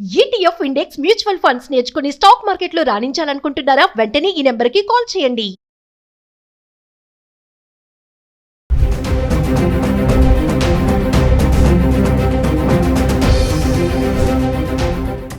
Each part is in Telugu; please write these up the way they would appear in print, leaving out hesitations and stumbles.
ఈటీఎఫ్ ఇండెక్స్ మ్యూచువల్ ఫండ్స్ నేర్చుకుని స్టాక్ మార్కెట్లో రాణించాలనుకుంటున్నారా? వెంటనే ఈ నెంబర్కి కాల్ చేయండి.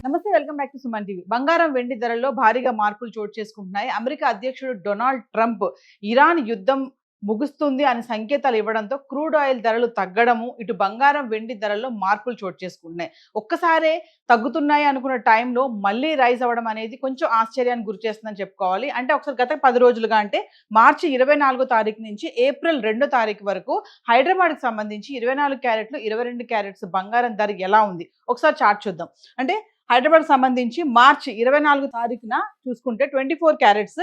నమస్తే, welcome back to Suman TV. బంగారం వెండి ధరల్లో భారీగా మార్పులు చోటు చేసుకుంటున్నాయి. అమెరికా అధ్యక్షుడు డొనాల్డ్ ట్రంప్ ఇరాన్ యుద్ధం ముగుస్తుంది అనే సంకేతాలు ఇవ్వడంతో క్రూడ్ ఆయిల్ ధరలు తగ్గడము, ఇటు బంగారం వెండి ధరల్లో మార్పులు చోటు చేసుకుంటున్నాయి. ఒక్కసారే తగ్గుతున్నాయి అనుకున్న టైంలో మళ్ళీ రైజ్ అవ్వడం అనేది కొంచెం ఆశ్చర్యానికి గురి చేస్తుందని చెప్పుకోవాలి. అంటే ఒకసారి గత 10 రోజులుగా, అంటే మార్చి 24వ తారీఖు నుంచి ఏప్రిల్ 2వ తారీఖు వరకు హైదరాబాద్కి సంబంధించి 24 క్యారెట్లు 22 క్యారెట్స్ బంగారం ధర ఎలా ఉంది ఒకసారి చార్ట్ చూద్దాం. అంటే హైదరాబాద్ సంబంధించి మార్చి 24 తారీఖున చూసుకుంటే 24 క్యారెట్స్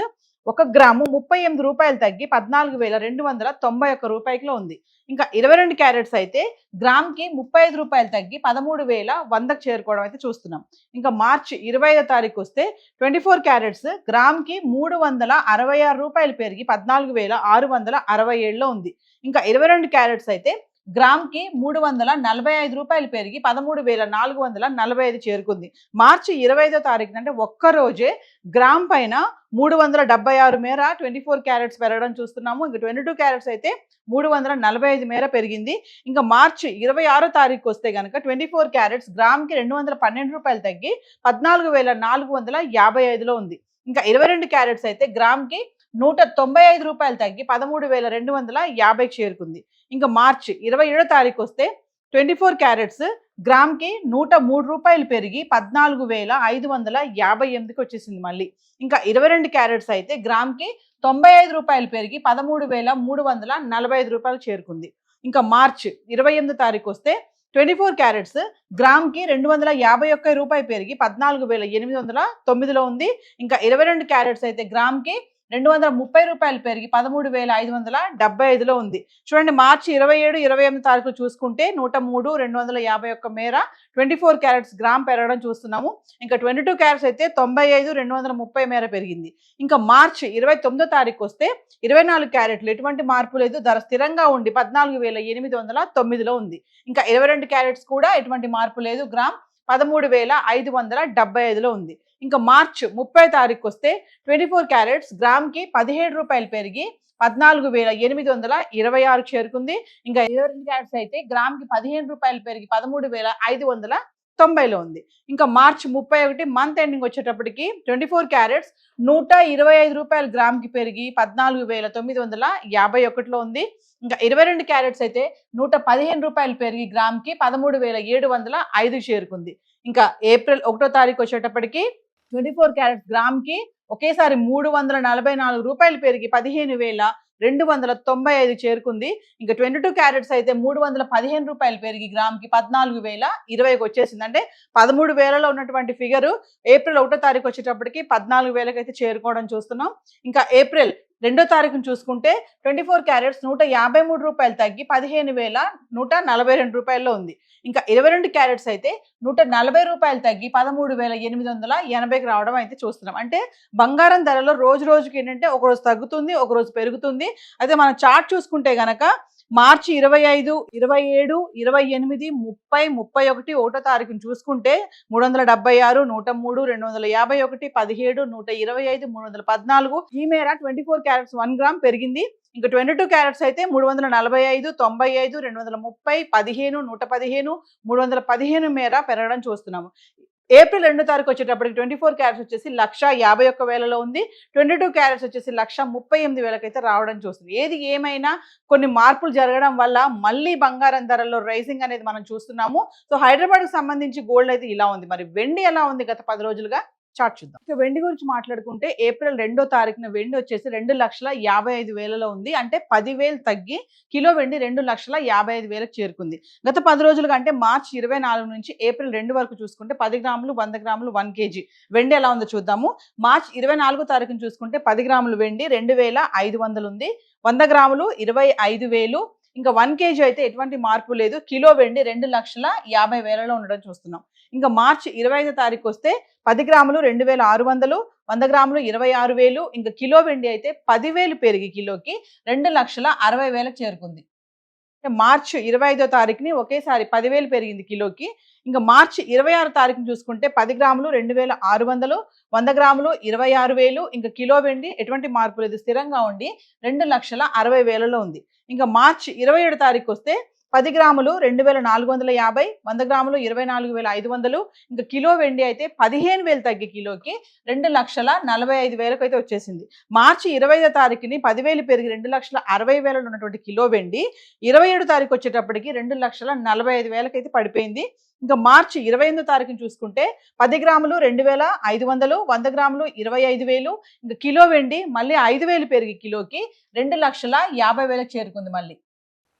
1 గ్రాము 38 రూపాయలు తగ్గి 14,291 రూపాయకిలో ఉంది. ఇంకా 22 క్యారెట్స్ అయితే గ్రామ్కి 35 రూపాయలు తగ్గి 13,100కు చేరుకోవడం అయితే చూస్తున్నాం. ఇంకా మార్చి 25వ తారీఖు వస్తే 24 క్యారెట్స్ గ్రామ్కి 366 రూపాయలు పెరిగి 14,667లో ఉంది. ఇంకా 22 క్యారెట్స్ అయితే గ్రామ్కి 345 రూపాయలు పెరిగి 13,445 చేరుకుంది. మార్చి 25వ తారీఖున, అంటే ఒక్కరోజే గ్రామ్ పైన 376 మేర 24 క్యారెట్స్ పెరగడం చూస్తున్నాము. ఇంకా 22 క్యారెట్స్ అయితే 345 మేర పెరిగింది. ఇంకా మార్చి 26వ తారీఖు వస్తే కనుక 24 క్యారెట్స్ గ్రామ్కి 212 రూపాయలు తగ్గి 14,455లో ఉంది. ఇంకా 22 క్యారెట్స్ అయితే గ్రామ్కి 195 రూపాయలు తగ్గి 13,250 చేరుకుంది. ఇంకా మార్చి 27వ తారీఖు వస్తే 24 క్యారెట్స్ గ్రామ్కి 103 రూపాయలు పెరిగి 14,558కి వచ్చేసింది మళ్ళీ. ఇంకా 22 క్యారెట్స్ అయితే గ్రామ్కి 95 రూపాయలు పెరిగి 13,345 రూపాయలు చేరుకుంది. ఇంకా మార్చి 28వ తారీఖు వస్తే 24 క్యారెట్స్ గ్రామ్కి 251 రూపాయలు పెరిగి 14,809లో ఉంది. ఇంకా 22 క్యారెట్స్ అయితే గ్రామ్కి 230 రూపాయలు పెరిగి 13,575లో ఉంది. చూడండి, మార్చి 27, 28 తారీఖు చూసుకుంటే 103, 251 మేర 24 క్యారెట్స్ గ్రామ్ పెరగడం చూస్తున్నాము. ఇంకా 22 క్యారెట్స్ అయితే 95, 230 మేర పెరిగింది. ఇంకా మార్చి 29వ తారీఖు వస్తే 24 క్యారెట్లు ఎటువంటి మార్పు లేదు, ధర స్థిరంగా ఉండి 14,809లో ఉంది. ఇంకా 22 క్యారెట్స్ కూడా ఎటువంటి మార్పు లేదు, గ్రామ్ 13,575లో ఉంది. ఇంకా మార్చి 30వ తారీఖు వస్తే 24 క్యారెట్స్ గ్రామ్కి 17 రూపాయలు పెరిగి 14,826 చేరుకుంది. ఇంకా 22 క్యారెట్స్ అయితే గ్రామ్కి 15 రూపాయలు పెరిగి 13,590లో ఉంది. ఇంకా మార్చి 31 మంత్ ఎండింగ్ వచ్చేటప్పటికి 24 క్యారెట్స్ 125 రూపాయలు గ్రామ్కి పెరిగి 14,951లో ఉంది. ఇంకా 22 క్యారెట్స్ అయితే 115 రూపాయలు పెరిగి గ్రామ్కి 13,705 చేరుకుంది. ఇంకా ఏప్రిల్ 1వ తారీఖు వచ్చేటప్పటికి 24 క్యారెట్స్ గ్రామ్కి ఒకేసారి 344 రూపాయలు పెరిగి 15,295 చేరుకుంది. ఇంకా 22 క్యారెట్స్ అయితే 315 రూపాయలు పెరిగి గ్రామ్కి 14,020కి వచ్చేసింది. అంటే 13,000లో ఉన్నటువంటి ఫిగరు ఏప్రిల్ 1వ తారీఖు వచ్చేటప్పటికి 14,000కి అయితే చేరుకోవడం చూస్తున్నాం. ఇంకా ఏప్రిల్ 2వ తారీఖును చూసుకుంటే 24 క్యారెట్స్ 153 రూపాయలు తగ్గి 15,142 రూపాయల్లో ఉంది. ఇంకా 22 క్యారెట్స్ అయితే 140 రూపాయలు తగ్గి 13,880కి రావడం అయితే చూస్తున్నాం. అంటే బంగారం ధరలో రోజు రోజుకి ఏంటంటే ఒకరోజు తగ్గుతుంది, ఒకరోజు పెరుగుతుంది. అయితే మనం చార్ట్ చూసుకుంటే గనక మార్చి 25, 27, 28, 30, 31, 1వ తారీఖును చూసుకుంటే 376, 103, 251, 17, 125, 314 ఈ మేర 24 క్యారెట్స్ 1 గ్రామ్ పెరిగింది. ఇంకా 22 క్యారెట్స్ అయితే 345, 95, 230, 15, 115, 315 మేర పెరగడం చూస్తున్నాము. ఏప్రిల్ 2వ తారీఖు వచ్చేటప్పటికి 24 క్యారెట్స్ వచ్చేసి 151,000లో ఉంది. 22 క్యారెట్స్ వచ్చేసి 138,000కి అయితే రావడం చూస్తుంది. ఏది ఏమైనా కొన్ని మార్పులు జరగడం వల్ల మళ్ళీ బంగారం ధరల్లో రైజింగ్ అనేది మనం చూస్తున్నాము. సో హైదరాబాద్కి సంబంధించి గోల్డ్ అయితే ఇలా ఉంది. మరి వెండి ఎలా ఉంది గత 10 రోజులుగా చార్ట్ చూద్దాం. ఇక వెండి గురించి మాట్లాడుకుంటే ఏప్రిల్ 2వ తారీఖున వెండి వచ్చేసి 2,55,000లో ఉంది. అంటే 10,000 తగ్గి కిలో వెండి 2,55,000కి చేరుకుంది. గత 10 రోజులుగా, అంటే మార్చి 24 నుంచి ఏప్రిల్ 2 వరకు చూసుకుంటే 10 గ్రాములు, 100 గ్రాములు, 1 కేజీ వెండి ఎలా ఉందో చూద్దాము. మార్చి 24వ తారీఖున చూసుకుంటే 10 గ్రాములు వెండి 2,500 ఉంది. 100 గ్రాములు 25,000. ఇంకా 1 కేజీ అయితే ఎటువంటి మార్పు లేదు, కిలో వెండి 2,50,000లో ఉండడం చూస్తున్నాం. ఇంకా మార్చి 25వ తారీఖు వస్తే 10 గ్రాములు 2,600, 100 గ్రాములు 26,000. ఇంకా కిలో వెండి అయితే 10,000 పెరిగి కిలోకి 2,60,60,000కి చేరుకుంది. మార్చి 25వ తారీఖుని ఒకేసారి 10,000 పెరిగింది కిలోకి. ఇంకా మార్చి 26 తారీఖుని చూసుకుంటే 10 గ్రాములు 2,600, 100 గ్రాములు 26,000. ఇంకా కిలో వెండి ఎటువంటి మార్పు లేదు, స్థిరంగా ఉండి 2,60,000లో ఉంది. ఇంకా మార్చి 27 తారీఖు వస్తే 10 గ్రాములు 2,450, 100 గ్రాములు 24,500. ఇంకా కిలో వెండి అయితే 15,000 తగ్గి కిలోకి 2,45,000కు అయితే వచ్చేసింది. మార్చి 25వ తారీఖుని 10,000 పెరిగి 2,60,000 ఉన్నటువంటి కిలో వెండి 27 తారీఖు వచ్చేటప్పటికి 2,45,000కి అయితే పడిపోయింది. ఇంకా మార్చి 28వ తారీఖుని చూసుకుంటే 10 గ్రాములు 2,500, 100 గ్రాములు 25,000. ఇంకా కిలో వెండి మళ్ళీ 5,000 పెరిగి కిలోకి 2,50,000కి చేరుకుంది మళ్ళీ.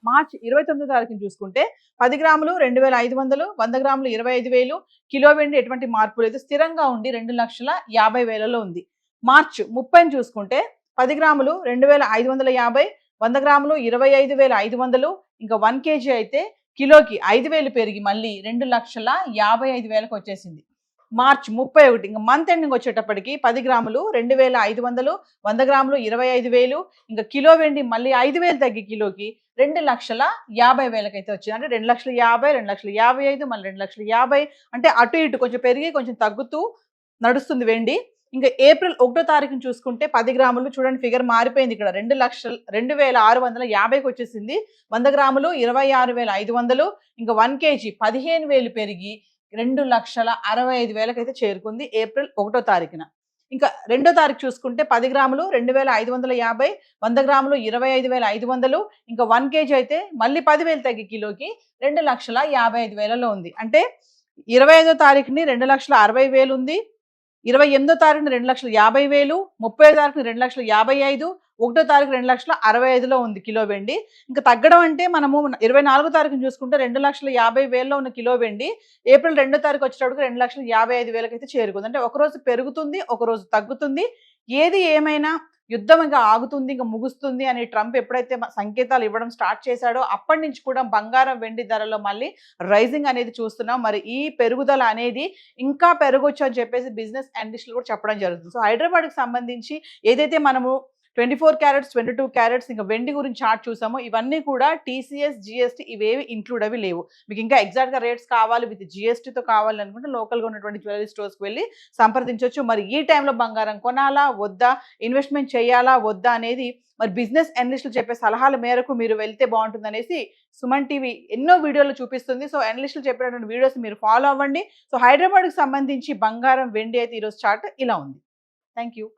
మార్చి 29వ తారీఖుని చూసుకుంటే 10 గ్రాములు 2,500, 100 గ్రాములు 25,000. కిలో వెండి ఎటువంటి మార్పు లేదు, స్థిరంగా ఉండి 2,50,000లో ఉంది. మార్చి 30ని చూసుకుంటే 10 గ్రాములు 2,550, 100 గ్రాములు 25,500. ఇంకా 1 కేజీ అయితే కిలోకి 5,000 పెరిగి మళ్ళీ 2,55,000కి వచ్చేసింది. మార్చి 31 ఇంకా మంత్ ఎండింగ్ వచ్చేటప్పటికి 10 గ్రాములు 2,500, 100 గ్రాములు 25,000. ఇంకా కిలో వెండి మళ్ళీ 5,000 తగ్గి కిలోకి 2,50,000కి అయితే వచ్చింది. అంటే 2,50,000, 2,55,000, మళ్ళీ 2,50,000. అంటే అటు ఇటు కొంచెం పెరిగి కొంచెం తగ్గుతూ నడుస్తుంది వెండి. ఇంకా ఏప్రిల్ 1వ తారీఖుని చూసుకుంటే 10 గ్రాములు చూడండి, ఫిగర్ మారిపోయింది ఇక్కడ, 2,650కి వచ్చేసింది. 100 గ్రాములు 26,500. ఇంకా 1 కేజీ 15,000 పెరిగి 2,65,000కి అయితే చేరుకుంది ఏప్రిల్ 1వ తారీఖున. ఇంకా 2వ తారీఖు చూసుకుంటే 10 గ్రాములు 2,550, 100 గ్రాములు 25,500. ఇంకా 1 కేజీ అయితే మళ్ళీ 10,000 తగ్గి కిలోకి 2,55,000లో ఉంది. అంటే 25వ తారీఖుని 2,60,000 ఉంది, 28వ తారీఖున 2,50,000, 30వ తారీఖున 2,55,000, 1వ తారీఖు 2,65,000లో ఉంది కిలో వెండి. ఇంకా తగ్గడం అంటే మనము 24వ తారీఖున చూసుకుంటే 2,50,000లో ఉన్న కిలో వెండి ఏప్రిల్ 2వ తారీఖు వచ్చేటప్పుడు 2,55,000కి అయితే చేరుకుంది. అంటే ఒకరోజు పెరుగుతుంది, ఒకరోజు తగ్గుతుంది. ఏది ఏమైనా యుద్ధం ఇంకా ఆగుతుంది, ఇంకా ముగుస్తుంది అని ట్రంప్ ఎప్పుడైతే సంకేతాలు ఇవ్వడం స్టార్ట్ చేశాడో అప్పటి నుంచి కూడా బంగారం వెండి ధరలో మళ్ళీ రైజింగ్ అనేది చూస్తున్నాం. మరి ఈ పెరుగుదల అనేది ఇంకా పెరగొచ్చు అని చెప్పేసి బిజినెస్ అనలిస్టులు కూడా చెప్పడం జరుగుతుంది. సో హైదరాబాద్కి సంబంధించి ఏదైతే మనము 24 క్యారెట్స్, 22 క్యారెట్స్ ఇంకా వెండి గురించి చార్ట్ చూసామో ఇవన్నీ కూడా TCS, GST ఇవేవి ఇంక్లూడ్ అవి లేవు. మీకు ఇంకా ఎగ్జాక్ట్గా రేట్స్ కావాలి విత్ GSTతో కావాలి అనుకుంటే లోకల్గా ఉన్నటువంటి జ్యువెలరీ స్టోర్స్కి వెళ్ళి సంప్రదించవచ్చు. మరి ఈ టైంలో బంగారం కొనాలా వద్దా, ఇన్వెస్ట్మెంట్ చేయాలా వద్దా అనేది మరి బిజినెస్ అనలిస్టులు చెప్పే సలహాల మేరకు మీరు వెళ్తే బాగుంటుంది అనేసి సుమన్ టీవీ ఎన్నో వీడియోలు చూపిస్తుంది. సో అనలిస్టులు చెప్పినటువంటి వీడియోస్ మీరు ఫాలో అవ్వండి. సో హైదరాబాద్కి సంబంధించి బంగారం వెండి అయితే ఈరోజు చార్ట్ ఇలా ఉంది. Thank you.